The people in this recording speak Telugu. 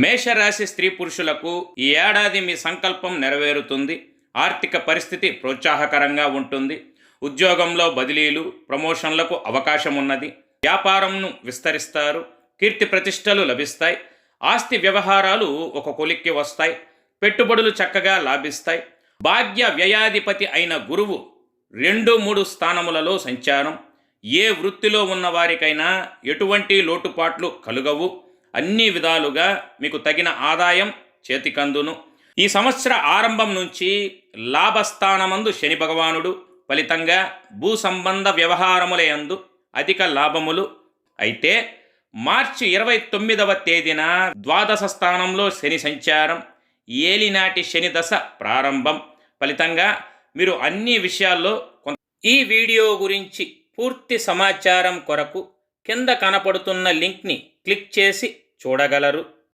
మేషరాశి స్త్రీ పురుషులకు ఈ ఏడాది మీ సంకల్పం నెరవేరుతుంది. ఆర్థిక పరిస్థితి ప్రోత్సాహకరంగా ఉంటుంది. ఉద్యోగంలో బదిలీలు, ప్రమోషన్లకు అవకాశం ఉన్నది. వ్యాపారంను విస్తరిస్తారు. కీర్తి ప్రతిష్టలు లభిస్తాయి. ఆస్తి వ్యవహారాలు ఒక కొలిక్కి వస్తాయి. పెట్టుబడులు చక్కగా లాభిస్తాయి. భాగ్య వ్యయాధిపతి అయిన గురువు 2, 3 స్థానములలో సంచారం. ఏ వృత్తిలో ఉన్నవారికైనా ఎటువంటి లోటుపాట్లు కలుగవు. అన్ని విధాలుగా మీకు తగిన ఆదాయం చేతికందును. ఈ సంవత్సర ఆరంభం నుంచి లాభస్థానమందు శని భగవానుడు, ఫలితంగా భూ సంబంధ వ్యవహారములయందు అధిక లాభములు. అయితే మార్చి 29వ తేదీన ద్వాదశ స్థానంలో శని సంచారం, ఏలినాటి శని దశ ప్రారంభం. ఫలితంగా మీరు అన్ని విషయాల్లో ఈ వీడియో గురించి పూర్తి సమాచారం కొరకు కింద కనపడుతున్న లింక్ని క్లిక్ చేసి చూడగలరు.